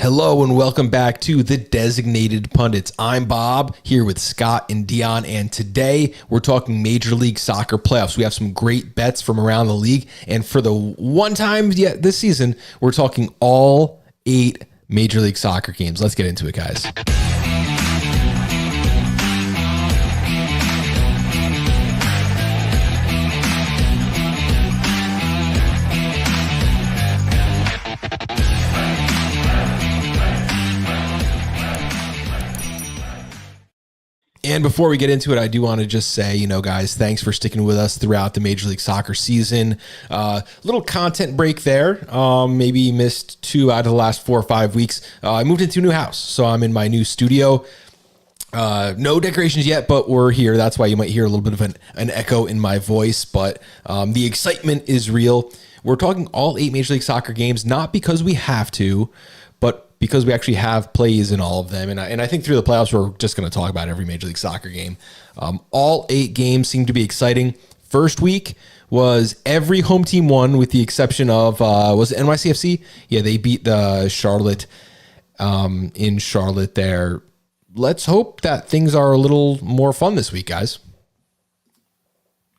Hello and welcome back to the Designated Pundits. I'm Bob here with Scott and Deon, and today we're talking Major League Soccer playoffs. We have some great bets from around the league, and for the one time yet this season, we're talking all 8 Major League Soccer games. Let's get into it, guys. And before we get into it, I do want to just say, guys, thanks for sticking with us throughout the Major League Soccer season. Little content break there. Maybe missed 2 out of the last 4 or 5 weeks. I moved into a new house, so I'm in my new studio. No decorations yet, but we're here. That's why you might hear a little bit of an echo in my voice, but the excitement is real. We're talking all 8 Major League Soccer games, not because we have to, but because we actually have plays in all of them. And I think through the playoffs, we're just going to talk about every Major League Soccer game. All 8 games seem to be exciting. First week was every home team won with the exception of, was it NYCFC? Yeah, they beat the Charlotte in Charlotte there. Let's hope that things are a little more fun this week, guys.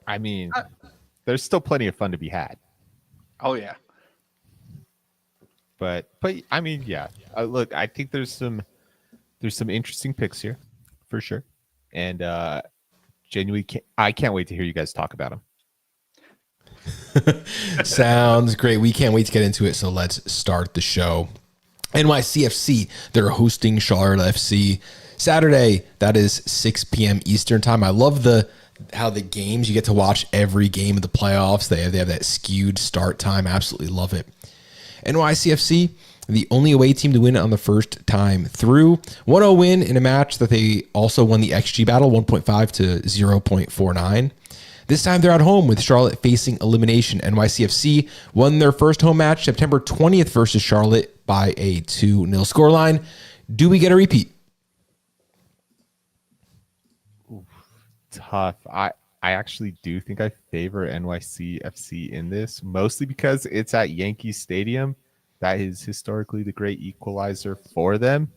I mean, there's still plenty of fun to be had. Oh, yeah. But I mean, yeah. Look, I think there's some interesting picks here, for sure, and genuinely, I can't wait to hear you guys talk about them. Sounds great. We can't wait to get into it. So let's start the show. NYCFC, they're hosting Charlotte FC Saturday. That is 6 p.m. Eastern time. I love how the games, you get to watch every game of the playoffs. They have that skewed start time. Absolutely love it. NYCFC, the only away team to win on the first time through. 1-0 win in a match that they also won the XG battle, 1.5 to 0.49. This time they're at home with Charlotte facing elimination. NYCFC won their first home match September 20th versus Charlotte by a 2-0 scoreline. Do we get a repeat? Tough. I actually do think I favor NYCFC in this, mostly because it's at Yankee Stadium. That is historically the great equalizer for them.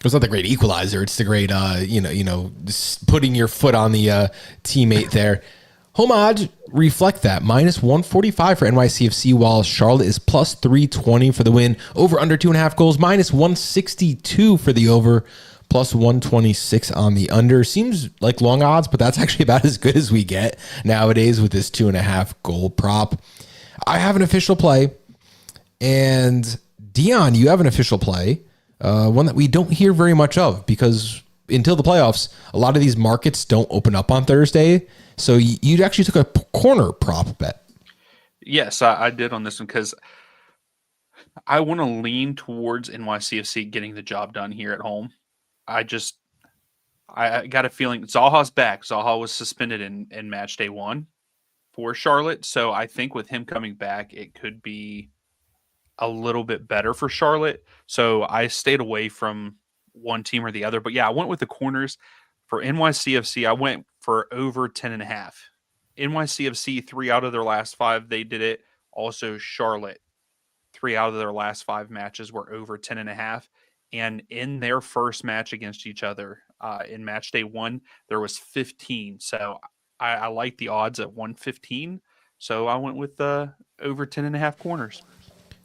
It's not the great equalizer. It's the great, just putting your foot on the teammate there. Home odds reflect that. -145 for NYCFC, while Charlotte is +320 for the win. Over under 2.5 goals, -162 for the over. +126 on the under. Seems like long odds, but that's actually about as good as we get nowadays with this 2.5 goal prop. I have an official play, and Deon, you have an official play, one that we don't hear very much of because until the playoffs, a lot of these markets don't open up on Thursday. So you actually took a corner prop bet. Yes, I did on this one because I want to lean towards NYCFC getting the job done here at home. I got a feeling Zaha's back. Zaha was suspended in match day 1 for Charlotte. So I think with him coming back, it could be a little bit better for Charlotte. So I stayed away from one team or the other. But yeah, I went with the corners. For NYCFC, I went for over 10.5. NYCFC, 3 out of their last 5, they did it. Also Charlotte, 3 out of their last 5 matches were over 10.5. And in their first match against each other, in match day 1, there was 15. So I like the odds at 115. So I went with over 10.5 corners.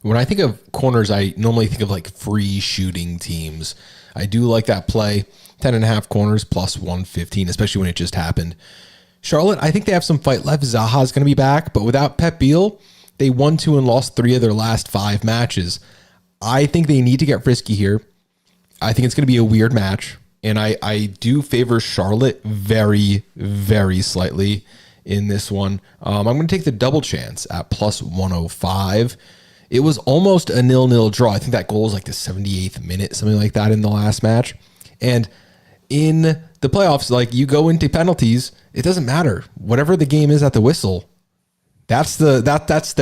When I think of corners, I normally think of like free shooting teams. I do like that play. 10.5 corners +115, especially when it just happened. Charlotte, I think they have some fight left. Zaha's going to be back, but without Pep Biel, they won 2 and lost 3 of their last 5 matches. I think they need to get frisky here. I think it's going to be a weird match, and I do favor Charlotte very, very slightly in this one. I'm going to take the double chance at +105. It was almost a 0-0 draw. I think that goal was like the 78th minute, something like that in the last match. And in the playoffs, like you go into penalties, it doesn't matter. Whatever the game is at the whistle, that's the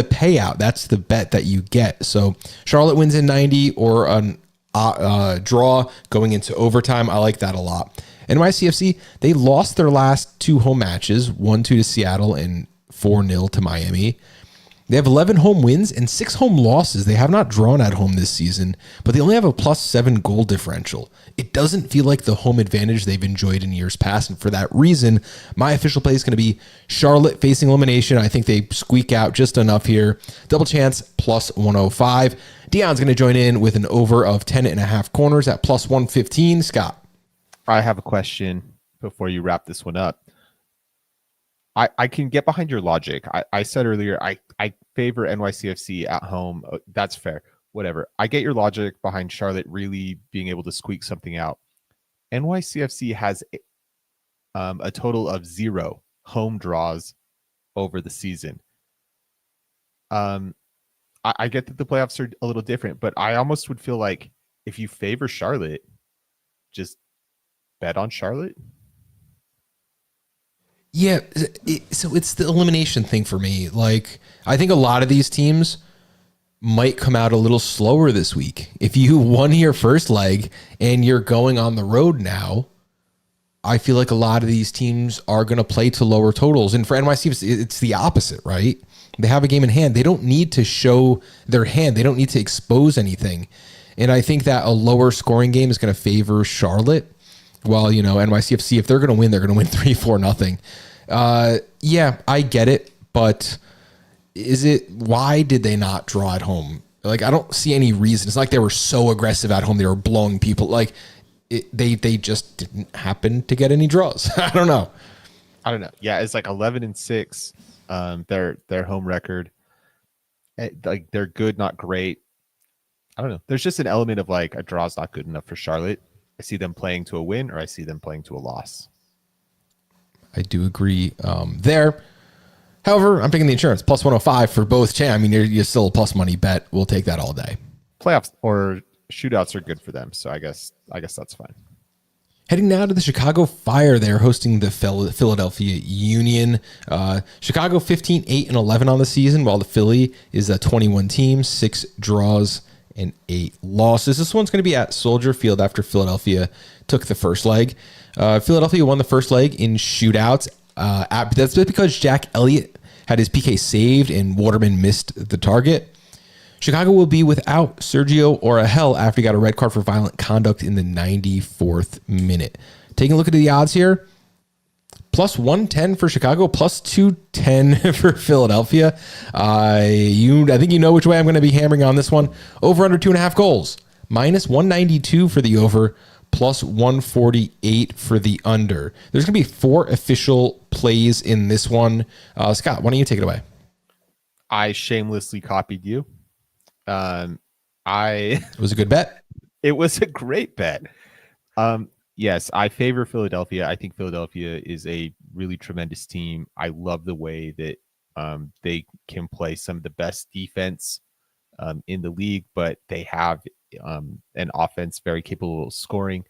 payout. That's the bet that you get. So Charlotte wins in 90 or an draw going into overtime. I like that a lot. NYCFC, they lost their last 2 home matches, 1-2 to Seattle and 4-0 to Miami. They have 11 home wins and 6 home losses. They have not drawn at home this season, but they only have a +7 goal differential. It doesn't feel like the home advantage they've enjoyed in years past, and for that reason, my official play is going to be Charlotte facing elimination. I think they squeak out just enough here. Double chance, +105. Deon's going to join in with an over of 10.5 corners at +115. Scott. I have a question before you wrap this one up. I can get behind your logic. I said earlier, I favor NYCFC at home. That's fair. Whatever. I get your logic behind Charlotte really being able to squeak something out. NYCFC has a total of 0 home draws over the season. I get that the playoffs are a little different, but I almost would feel like if you favor Charlotte, just bet on Charlotte. Yeah, so it's the elimination thing for me. Like, I think a lot of these teams might come out a little slower this week. If you won your first leg and you're going on the road now, I feel like a lot of these teams are going to play to lower totals. And for NYC, it's the opposite, right? They have a game in hand. They don't need to show their hand. They don't need to expose anything. And I think that a lower scoring game is going to favor Charlotte. Well, NYCFC, if they're going to win, they're going to win 3-4-0. Yeah, I get it, but why did they not draw at home? Like, I don't see any reason. It's not like they were so aggressive at home. They were blowing people. Like, they just didn't happen to get any draws. I don't know. Yeah, it's like 11-6. Their home record. Like, they're good, not great. I don't know. There's just an element of like a draw's not good enough for Charlotte. I see them playing to a win, or I see them playing to a loss. I do agree there. However, I'm picking the insurance +105 for both. I mean, you're still a plus money bet. We'll take that all day. Playoffs or shootouts are good for them, so I guess that's fine. Heading now to the Chicago Fire. They're hosting the Philadelphia Union. Chicago 15-8-11 on the season, while the Philly is a 21 team, 6 draws and 8 losses. This one's going to be at Soldier Field after Philadelphia took the first leg. Philadelphia won the first leg in shootouts. That's because Jack Elliott had his PK saved and Waterman missed the target. Chicago will be without Sergio Orahel after he got a red card for violent conduct in the 94th minute. Taking a look at the odds here. +110 for Chicago, +210 for Philadelphia. I think you know which way I'm going to be hammering on this one. Over under 2.5 goals. -192 for the over, +148 for the under. There's going to be 4 official plays in this one. Scott, why don't you take it away? I shamelessly copied you. It was a good bet. It was a great bet. Yes, I favor Philadelphia. I think Philadelphia is a really tremendous team. I love the way that they can play some of the best defense in the league, but they have an offense very capable of scoring.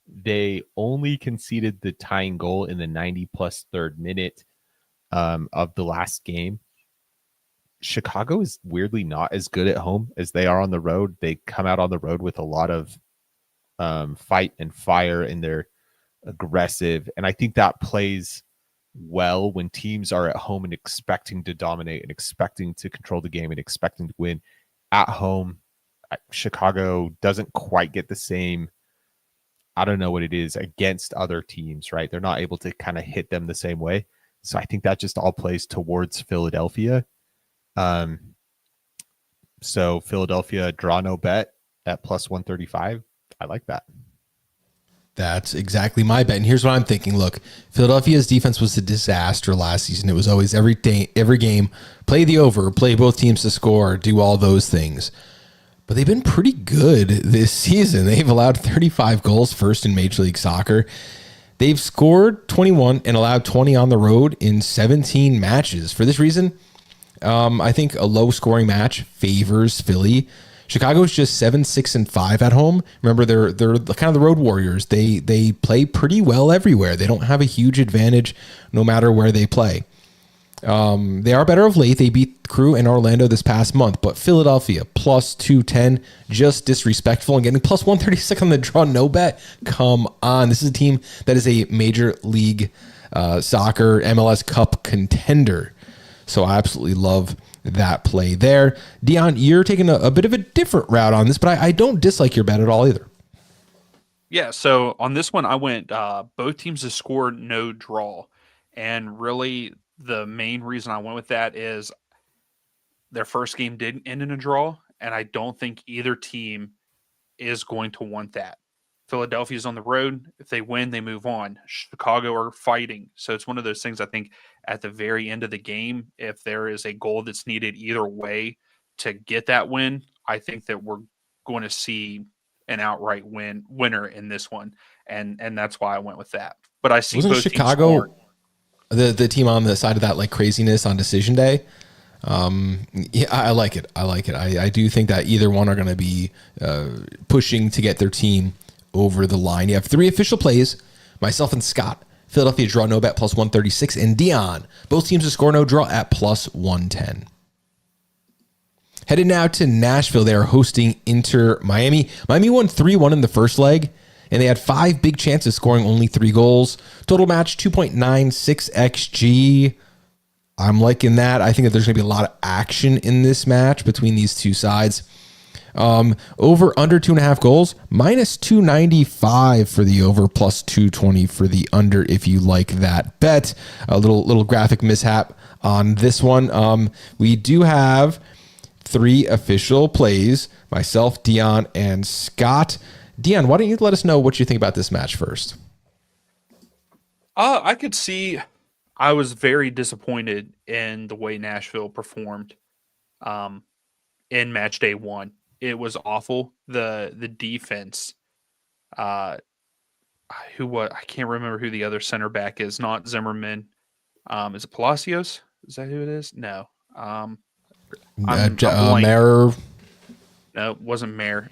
They only conceded the tying goal in the 90+ third minute of the last game. Chicago is weirdly not as good at home as they are on the road. They come out on the road with a lot of fight and fire, and they're aggressive. And I think that plays well when teams are at home and expecting to dominate and expecting to control the game and expecting to win. At home, Chicago doesn't quite get the same, I don't know what it is, against other teams, right? They're not able to kind of hit them the same way. So I think that just all plays towards Philadelphia. So Philadelphia draw no bet at +135. I like that. That's exactly my bet. And here's what I'm thinking. Look, Philadelphia's defense was a disaster last season. It was always every game, play the over, play both teams to score, do all those things. But they've been pretty good this season. They've allowed 35 goals, first in Major League Soccer. They've scored 21 and allowed 20 on the road in 17 matches. For this reason, I think a low-scoring match favors Philly. Chicago's just 7-6-5 at home. Remember, they're kind of the road warriors. They play pretty well everywhere. They don't have a huge advantage no matter where they play. They are better of late. They beat Crew and Orlando this past month, but Philadelphia +210, just disrespectful, and getting +136 on the draw no bet. Come on. This is a team that is a Major League Soccer MLS Cup contender. So I absolutely love that play there. Deon, you're taking a bit of a different route on this, but I don't dislike your bet at all either. Yeah, so on this one, I went both teams to score, no draw. And really, the main reason I went with that is their first game didn't end in a draw, and I don't think either team is going to want that. Philadelphia's on the road. If they win, they move on. Chicago are fighting. So it's one of those things, I think, at the very end of the game, if there is a goal that's needed either way to get that win, I think that we're going to see an outright winner in this one. And that's why I went with that. But I see both Chicago the team on the side of that like craziness on decision day. Yeah, I like it. I do think that either one are going to be pushing to get their team over the line. You have 3 official plays, myself and Scott. Philadelphia draw no bet plus 136, and Deon, both teams to score no draw at plus 110. Headed now to Nashville. They are hosting Inter Miami. Miami won 3-1 in the first leg, and they had 5 big chances, scoring only 3 goals. Total match 2.96 XG. I'm liking that. I think that there's going to be a lot of action in this match between these two sides. Over under 2.5 goals, minus 295 for the over, plus 220 for the under if you like that bet. A little graphic mishap on this one. We do have 3 official plays, myself, Deon, and Scott. Deon, why don't you let us know what you think about this match first? I could see. I was very disappointed in the way Nashville performed in match day 1. It was awful. The defense, I can't remember who the other center back is. Not Zimmerman. Is it Palacios? Is that who it is? No. Omer. No, it wasn't Mayor.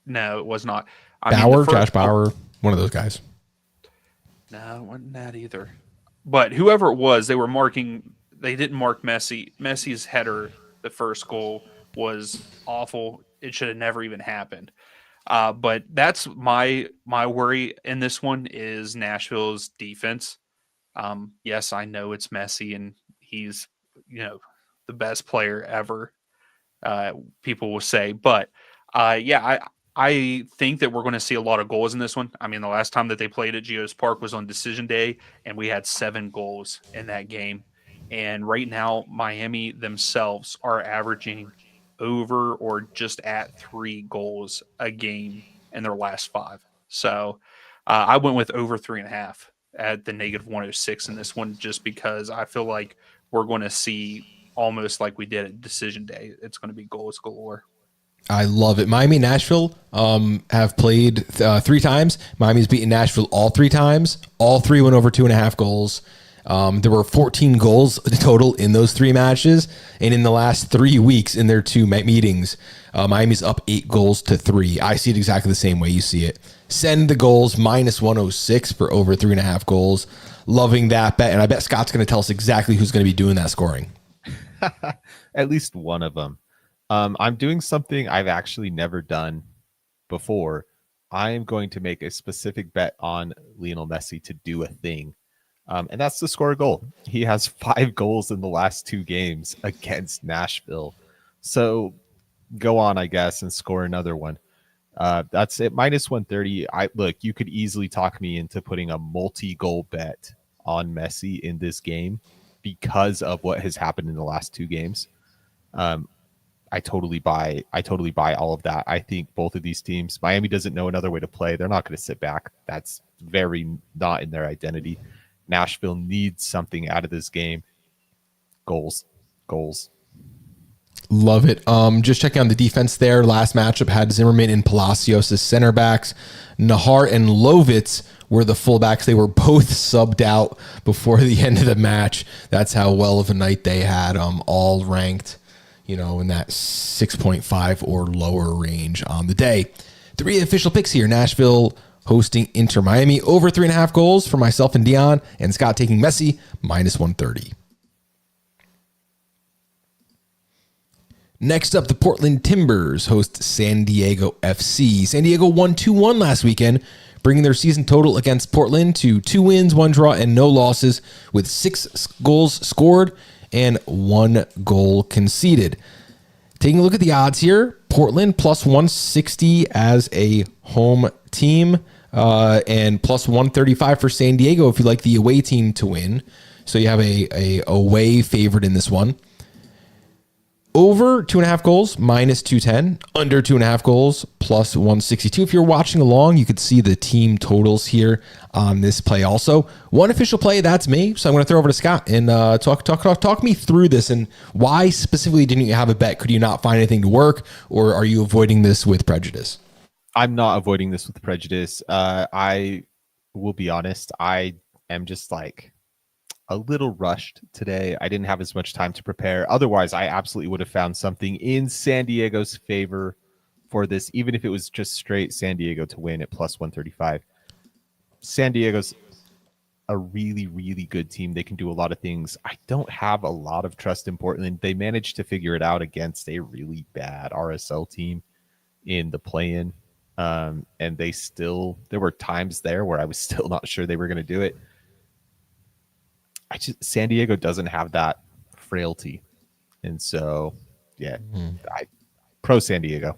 No, it was not. Josh Bauer, one of those guys. No, it wasn't that either. But whoever it was, they didn't mark Messi. Messi's header, the first goal, was awful. It should have never even happened. But that's my worry in this one is Nashville's defense. Yes, I know it's Messi and he's, the best player ever, people will say. But I think that we're going to see a lot of goals in this one. I mean, the last time that they played at Geo's Park was on decision day, and we had 7 goals in that game. And right now, Miami themselves are averaging over or just at 3 goals a game in their last 5. So I went with over 3.5 at the negative 106 in this one, just because I feel like we're going to see almost like we did at decision day. It's going to be goals galore. I love it. Miami and Nashville have played 3 times. Miami's beaten Nashville all 3 times. All 3 went over 2.5 goals. There were 14 goals total in those 3 matches. And in the last 3 weeks in their 2 meetings, Miami's up 8 goals to 3. I see it exactly the same way you see it. Send the goals, minus 106 for over 3.5 goals. Loving that bet. And I bet Scott's going to tell us exactly who's going to be doing that scoring. At least one of them. I'm doing something I've actually never done before. I am going to make a specific bet on Lionel Messi to do a thing. And that's to score a goal. He has 5 goals in the last 2 games against Nashville. So go on, I guess, and score another one. That's it. Minus 130. Look, you could easily talk me into putting a multi-goal bet on Messi in this game because of what has happened in the last 2 games. I totally buy all of that. I think both of these teams, Miami doesn't know another way to play. They're not going to sit back. That's very not in their identity. Nashville needs something out of this game. Goals. Love it. Just checking on the defense there. Last matchup had Zimmerman and Palacios as center backs. Nahar and Lovitz were the fullbacks. They were both subbed out before the end of the match. That's how well of a night they had. All ranked, in that 6.5 or lower range on the day. 3 official picks here. Nashville hosting Inter Miami. Over 3.5 goals for myself and Deon, and Scott taking Messi, minus 130. Next up, the Portland Timbers host San Diego FC. San Diego won 2-1 last weekend, bringing their season total against Portland to 2 wins, 1 draw, and no losses, with 6 goals scored and 1 goal conceded. Taking a look at the odds here, Portland plus 160 as a home team, and plus 135 for San Diego if you like the away team to win. So you have a away favorite in this one. Over 2.5 goals, minus 210. Under 2.5 goals, plus 162. If you're watching along, you could see the team totals here on this play also. One official play, that's me. So I'm going to throw over to Scott and talk me through this and why specifically didn't you have a bet? Could you not find anything to work, or are you avoiding this with prejudice? I'm not avoiding this with prejudice. I will be honest. I am just like a little rushed today. I didn't have as much time to prepare. Otherwise, I absolutely would have found something in San Diego's favor for this, even if it was just straight San Diego to win at plus 135. San Diego's a really, really good team. They can do a lot of things. I don't have a lot of trust in Portland. They managed to figure it out against a really bad RSL team in the play-in. And there were times there where I was still not sure they were going to do it. San Diego doesn't have that frailty. And so, yeah, pro San Diego.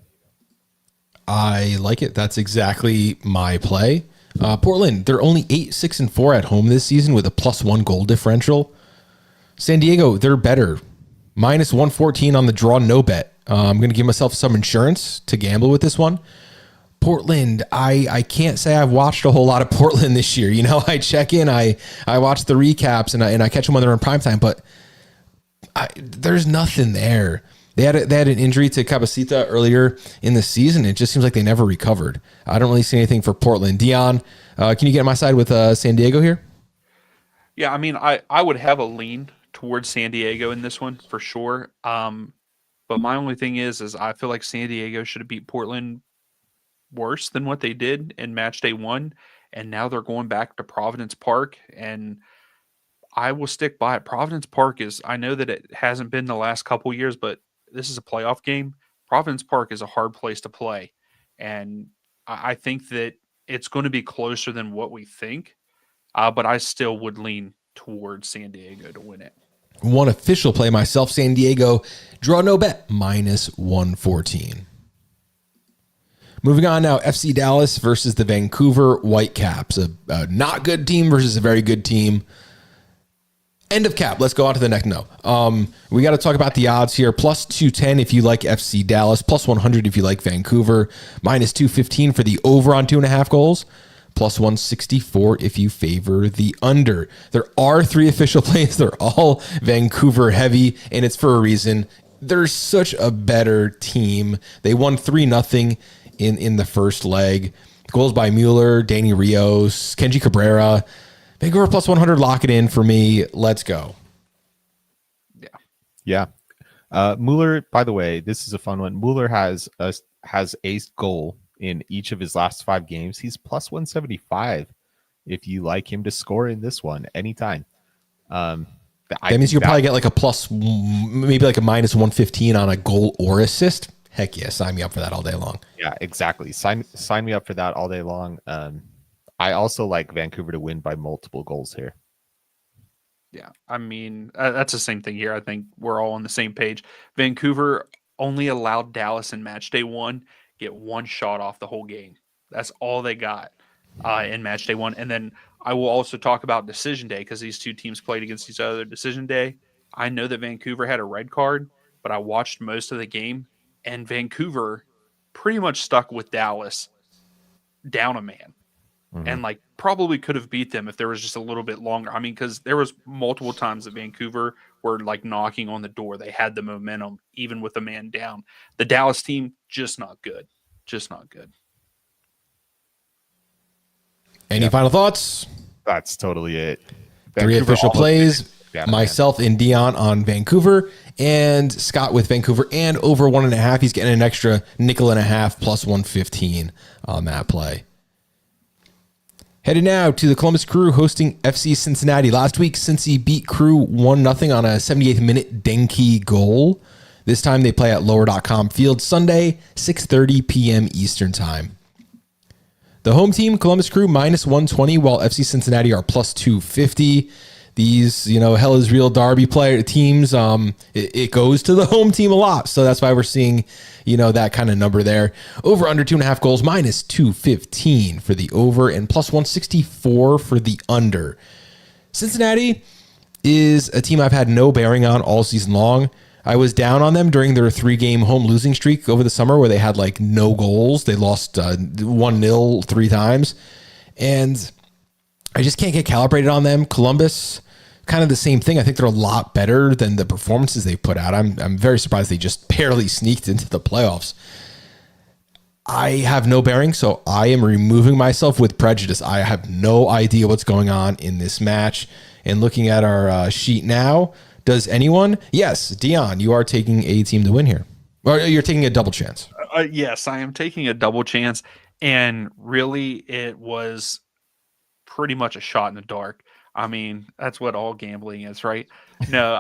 I like it. That's exactly my play. Portland, they're only 8-6-4 at home this season with a plus 1 goal differential. San Diego, they're better. Minus 114 on the draw, no bet. I'm going to give myself some insurance to gamble with this one. Portland, I can't say I've watched a whole lot of Portland this year. You know, I check in, I watch the recaps, and I catch them when they're in primetime, but there's nothing there. They had an injury to Cabecita earlier in the season. It just seems like they never recovered. I don't really see anything for Portland. Deon, can you get on my side with San Diego here? Yeah, I mean, I would have a lean towards San Diego in this one for sure. But my only thing is I feel like San Diego should have beat Portland worse than what they did in match day 1, and now they're going back to Providence Park, and I will stick by it. Providence Park I know that it hasn't been the last couple years, but this is a playoff game. Providence Park is a hard place to play, and I think that it's going to be closer than what we think, but I still would lean towards San Diego to win it. One official play myself, San Diego, draw no bet, minus 114. Moving on now, FC Dallas versus the Vancouver Whitecaps. A not good team versus a very good team. End of cap. Let's go on to the next. No. We got to talk about the odds here. Plus 210 if you like FC Dallas. Plus 100 if you like Vancouver. Minus 215 for the over on 2.5 goals. Plus 164 if you favor the under. There are 3 official plays. They're all Vancouver heavy, and it's for a reason. They're such a better team. They won 3-0 in the first leg. Goals by Mueller, Danny Rios, Kenji Cabrera. Vancouver plus 100, lock it in for me. Let's go. Yeah. Mueller, by the way, this is a fun one. Mueller has a goal in each of his last 5 games. He's plus 175 if you like him to score in this one anytime. That means you'll probably get like a plus, maybe like a minus 115 on a goal or assist. Heck yeah, sign me up for that all day long. Yeah, exactly. Sign me up for that all day long. I also like Vancouver to win by multiple goals here. Yeah, I mean, that's the same thing here. I think we're all on the same page. Vancouver only allowed Dallas in match day 1 get 1 shot off the whole game. That's all they got in match day 1. And then I will also talk about decision day because these 2 teams played against each other decision day. I know that Vancouver had a red card, but I watched most of the game. And Vancouver pretty much stuck with Dallas down a man. Mm-hmm. And like probably could have beat them if there was just a little bit longer. I mean, because there was multiple times that Vancouver were like knocking on the door. They had the momentum even with a man down. The Dallas team, just not good. Just not good. Any final thoughts? That's totally it. 3 official plays. Myself and Deon on Vancouver, and Scott with Vancouver and over 1.5. He's getting an extra $0.50 plus 115 on that play. Headed now to the Columbus Crew hosting FC Cincinnati. Last week, Cincy beat Crew 1-0 on a 78th minute Denke goal. This time they play at lower.com field Sunday, 6:30 p.m. Eastern time. The home team, Columbus Crew, minus 120, while FC Cincinnati are plus 250. these, hell is real derby player teams, it goes to the home team a lot. So that's why we're seeing, that kind of number there. Over under 2.5 goals, minus 215 for the over and plus 164 for the under. Cincinnati is a team I've had no bearing on all season long. I was down on them during their 3-game home losing streak over the summer where they had like no goals. They lost 1-0 3 times. And I just can't get calibrated on them. Columbus, kind of the same thing. I think they're a lot better than the performances they put out. I'm very surprised they just barely sneaked into the playoffs. I have no bearing, so I am removing myself with prejudice. I have no idea what's going on in this match. And looking at our sheet now, does anyone? Yes, Deon, you are taking a team to win here. Or you're taking a double chance. Yes, I am taking a double chance. And really, it was pretty much a shot in the dark. I mean, that's what all gambling is, right? No,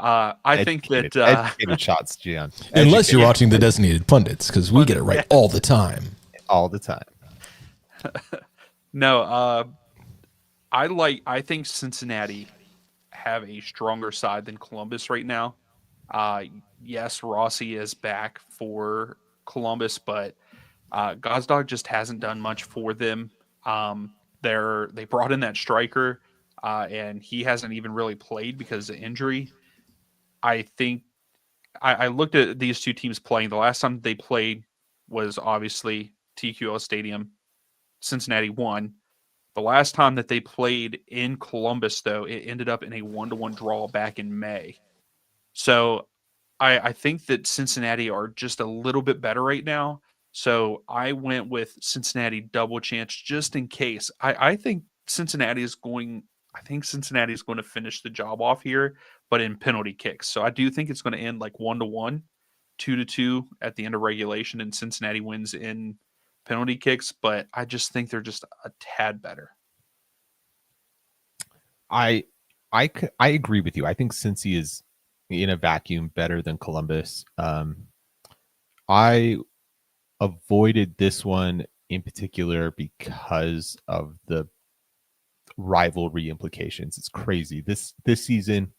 I think that educated shots, Deon. Unless you're watching the Designated Pundits, because we get it right all the time. All the time. No, I think Cincinnati have a stronger side than Columbus right now. Yes, Rossi is back for Columbus, but Gazdag just hasn't done much for them. They brought in that striker, and he hasn't even really played because of injury. I think I looked at these two teams playing. The last time they played was obviously TQL Stadium. Cincinnati won. The last time that they played in Columbus, though, it ended up in a 1-1 draw back in May. So I think that Cincinnati are just a little bit better right now. So I went with Cincinnati double chance just in case. I think Cincinnati is going to finish the job off here, but in penalty kicks. So I do think it's going to end like 1-1, 2-2 at the end of regulation, and Cincinnati wins in penalty kicks. But I just think they're just a tad better. I agree with you. I think Cincy is in a vacuum better than Columbus. I avoided this one in particular because of the rivalry implications. It's crazy. This season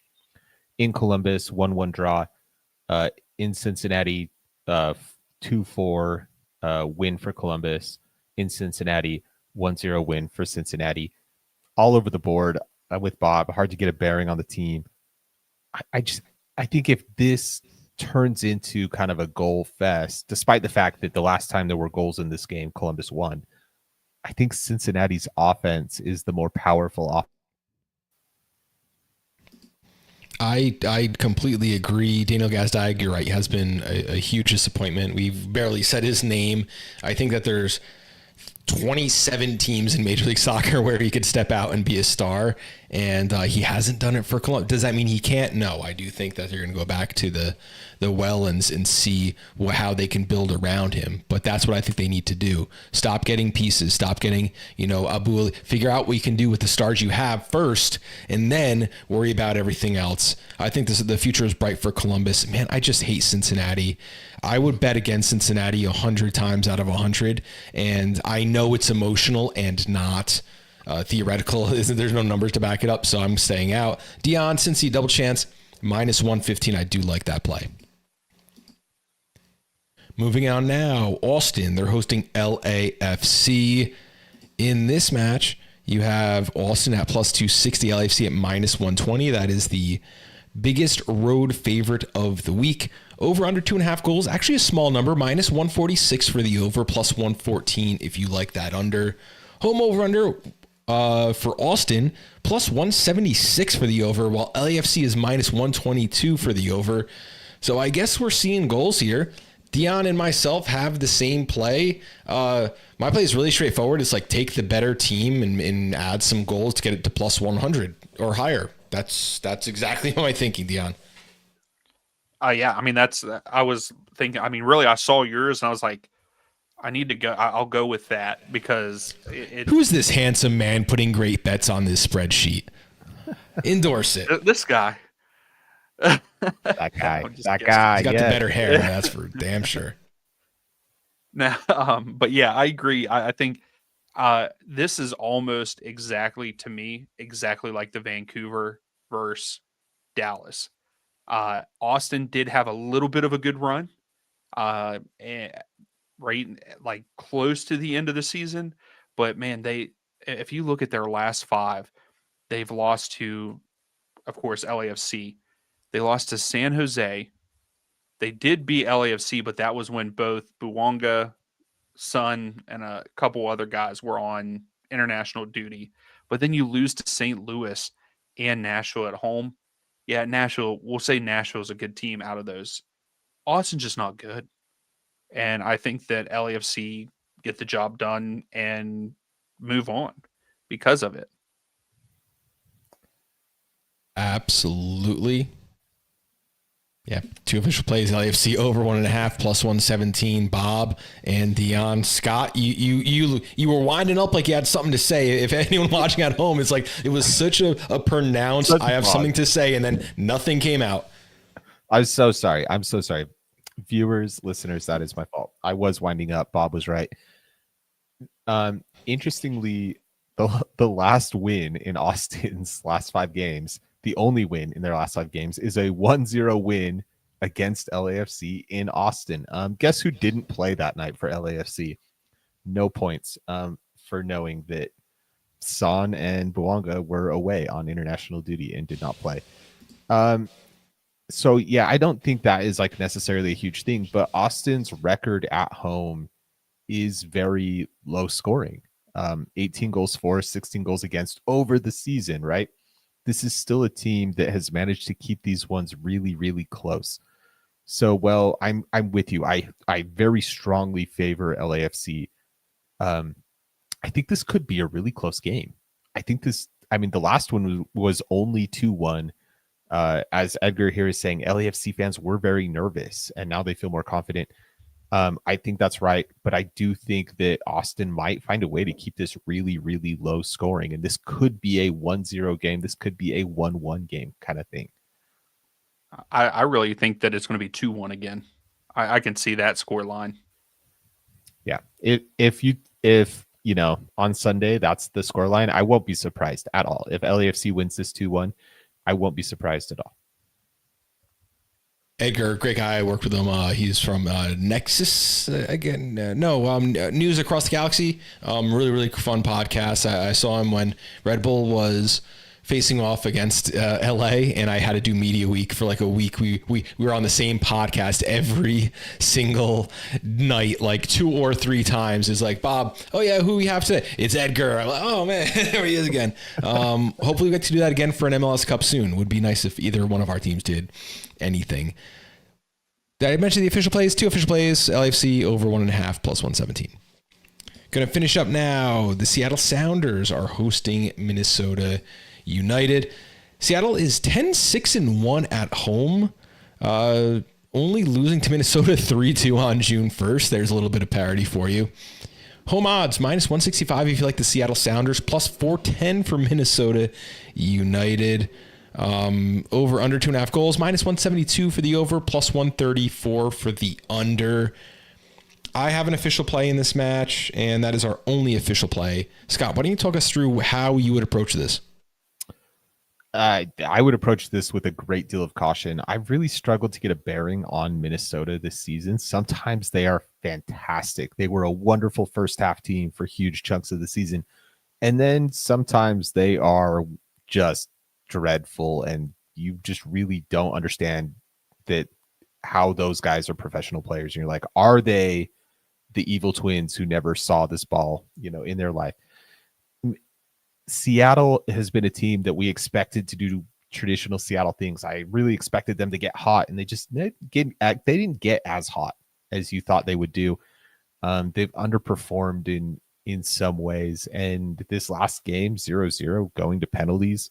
in Columbus, 1-1 draw. In Cincinnati, 2-4 win for Columbus. In Cincinnati, 1-0 win for Cincinnati. All over the board with Bob. Hard to get a bearing on the team. I think if this turns into kind of a goal fest, despite the fact that the last time there were goals in this game, Columbus won, I think Cincinnati's offense is the more powerful offense. I completely agree. Daniel Gazdag, you're right, has been a huge disappointment. We've barely said his name. I think that there's 27 teams in Major League Soccer where he could step out and be a star, and he hasn't done it for Columbus. Does that mean he can't? No, I do think that they're going to go back to the well and see how they can build around him. But that's what I think they need to do. Stop getting pieces. Stop getting, Abu. Figure out what you can do with the stars you have first, and then worry about everything else. I think the future is bright for Columbus. Man, I just hate Cincinnati. I would bet against Cincinnati 100 times out of 100, and I know it's emotional and not theoretical. There's no numbers to back it up, so I'm staying out. Deon, Cincy, double chance, minus 115. I do like that play. Moving on now, Austin. They're hosting LAFC. In this match, you have Austin at plus 260, LAFC at minus 120. That is the biggest road favorite of the week. Over under 2.5 goals. Actually a small number, minus 146 for the over, plus 114 if you like that under. Home over under for Austin, plus 176 for the over, while LAFC is minus 122 for the over. So I guess we're seeing goals here. Deon and myself have the same play. My play is really straightforward. It's like take the better team and add some goals to get it to plus 100 or higher. That's exactly my thinking, Deon. Yeah, I mean, I was thinking, I mean, really, I saw yours and I was like, I need to go. I'll go with that because who's this handsome man putting great bets on this spreadsheet? Endorse it. This guy. That guy. He's got the better hair. That's for damn sure. Now, but yeah, I agree. I think this is almost exactly like the Vancouver versus Dallas. Austin did have a little bit of a good run, right, like close to the end of the season. But man, if you look at their last 5, they've lost to, of course, LAFC. They lost to San Jose. They did beat LAFC, but that was when both Buwanga, Son, and a couple other guys were on international duty. But then you lose to St. Louis and Nashville at home. Yeah, Nashville, we'll say Nashville is a good team out of those. Austin's just not good. And I think that LAFC get the job done and move on because of it. Absolutely. Yeah, 2 official plays. LAFC over 1.5 plus 117. Bob and Deon. Scott, you were winding up like you had something to say. If anyone watching at home, it's like it was such a pronounced. I have something to say, and then nothing came out. I'm so sorry. Viewers, listeners, that is my fault. I was winding up. Bob was right. Interestingly, the last win in Austin's last 5 games, the only win in their last 5 games, is a 1-0 win against LAFC in Austin. Guess who didn't play that night for LAFC? No points for knowing that Son and Buwanga were away on international duty and did not play. So yeah, I don't think that is like necessarily a huge thing, but Austin's record at home is very low scoring. 18 goals for, 16 goals against over the season, right? This is still a team that has managed to keep these ones really, really close. So, well, I'm with you. I very strongly favor LAFC. I think this could be a really close game. The last one was only 2-1. As Edgar here is saying, LAFC fans were very nervous, and now they feel more confident. I think that's right, but I do think that Austin might find a way to keep this really, really low scoring, and this could be a 1-0 game. This could be a 1-1 game kind of thing. I really think that it's going to be 2-1 again. I can see that score line. Yeah, if on Sunday that's the score line, I won't be surprised at all. If LAFC wins this 2-1, I won't be surprised at all. Edgar, great guy. I worked with him. He's from Nexus News Across the Galaxy. Really, really fun podcast. I saw him when Red Bull was facing off against LA, and I had to do media week for like a week. We were on the same podcast every single night, like 2 or 3 times. It's like, Bob, oh yeah, who we have today? It's Edgar. I'm like, oh man, there he is again. Hopefully we get to do that again for an MLS Cup soon. Would be nice if either one of our teams did anything. Did I mention the official plays? 2 official plays. LAFC over 1.5 plus 117. Going to finish up now. The Seattle Sounders are hosting Minnesota United. Seattle is 10-6-1 at home, only losing to Minnesota 3-2 on June 1st. There's a little bit of parity for you. Home odds, minus 165 if you like the Seattle Sounders, plus 410 for Minnesota United. Over under 2.5 goals, minus 172 for the over, plus 134 for the under. I have an official play in this match, and that is our only official play. Scott, why don't you talk us through how you would approach this? I would approach this with a great deal of caution. I've really struggled to get a bearing on Minnesota this season. Sometimes they are fantastic. They were a wonderful first half team for huge chunks of the season. And then sometimes they are just dreadful, and you just really don't understand that how those guys are professional players. And you're like, are they the evil twins who never saw this ball, in their life? Seattle has been a team that we expected to do traditional Seattle things. I really expected them to get hot, and they didn't get as hot as you thought they would do. They've underperformed in some ways, and this last game, 0-0, going to penalties.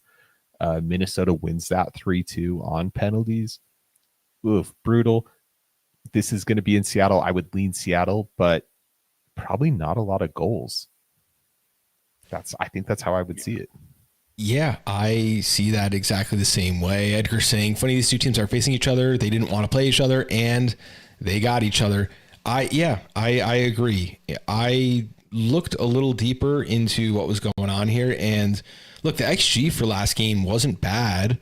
Minnesota wins that 3-2 on penalties. Oof, brutal. This is going to be in Seattle. I would lean Seattle, but probably not a lot of goals. I think that's how I would see it. Yeah, I see that exactly the same way. Edgar's saying, funny, these 2 teams are facing each other. They didn't want to play each other, and they got each other. I agree. I looked a little deeper into what was going on here, and look, the XG for last game wasn't bad.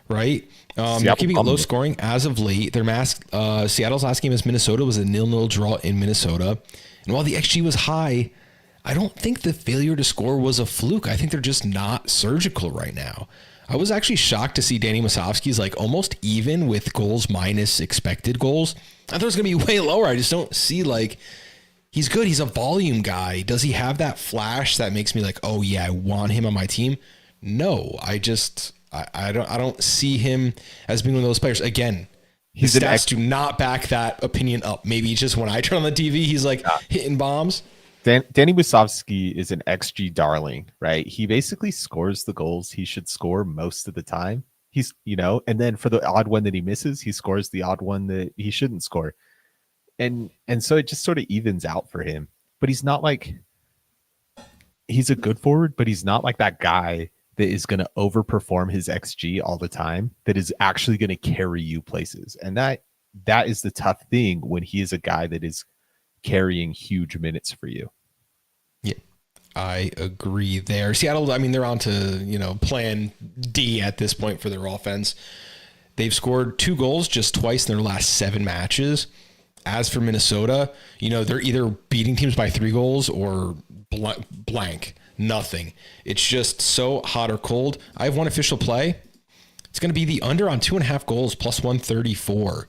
right? They're Seattle keeping it low bummed it. scoring as of late. Seattle's last game is Minnesota, was a 0-0 draw in Minnesota. And while the XG was high, I don't think the failure to score was a fluke. I think they're just not surgical right now. I was actually shocked to see Danny Musovski's like almost even with goals minus expected goals. I thought it was going to be way lower. I just don't see like he's good. He's a volume guy. Does he have that flash that makes me like, oh yeah, I want him on my team? No, I don't see him as being one of those players. Again, his stats do not back that opinion up. Maybe just when I turn on the TV, he's like hitting bombs. Danny Musovski is an XG darling, right? He basically scores the goals he should score most of the time. He's, and then for the odd one that he misses, he scores the odd one that he shouldn't score. And so it just sort of evens out for him. But he's not like, he's a good forward, but he's not like that guy that is going to overperform his XG all the time, that is actually going to carry you places. And that is the tough thing when he is a guy that is carrying huge minutes for you. Yeah, I agree there. Seattle, I mean, they're on to, plan D at this point for their offense. They've scored 2 goals just twice in their last 7 matches. As for Minnesota, they're either beating teams by 3 goals or blank, nothing. It's just so hot or cold. I have one official play. It's going to be the under on 2.5 goals plus 134.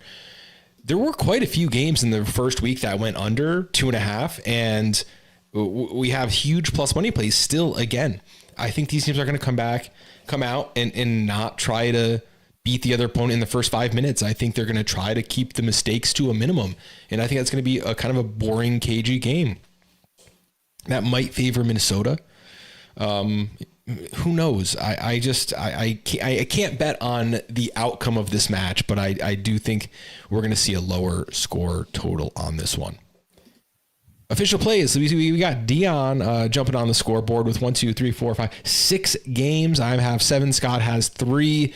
There were quite a few games in the first week that went under 2.5, and we have huge plus money plays still. Again, I think these teams are going to come out and not try to beat the other opponent in the first 5 minutes. I think they're going to try to keep the mistakes to a minimum, and I think that's going to be a kind of a boring, cagey game. That might favor Minnesota. Who knows? I can't bet on the outcome of this match, but I do think we're going to see a lower score total on this one. Official plays. We got Deon jumping on the scoreboard with 1, 2, 3, 4, 5, 6 games. I have 7. Scott has 3.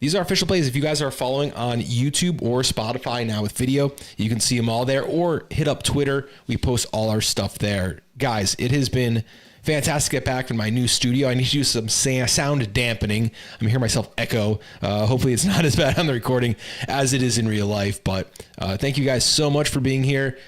These are official plays. If you guys are following on YouTube or Spotify now with video, you can see them all there, or hit up Twitter. We post all our stuff there. Guys, it has been fantastic to get back in my new studio. I need to do some sound dampening. I'm hearing myself echo. Hopefully it's not as bad on the recording as it is in real life. But thank you guys so much for being here.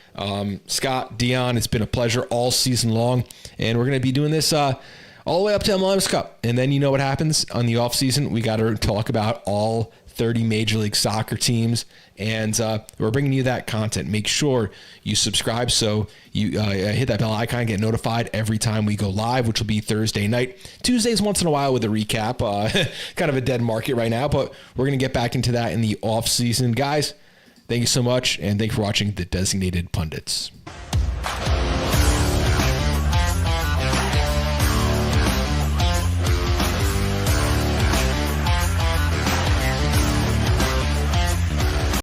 Scott, Deon, it's been a pleasure all season long. And we're going to be doing this all the way up to MLS Cup. And then you know what happens on the off season. We got to talk about all 30 Major League Soccer teams, and we're bringing you that content. Make sure you subscribe so you hit that bell icon, get notified every time we go live, which will be Thursday night. Tuesdays once in a while with a recap. Kind of a dead market right now, but we're going to get back into that in the off season. Guys, thank you so much, and thank you for watching the Designated Pundits.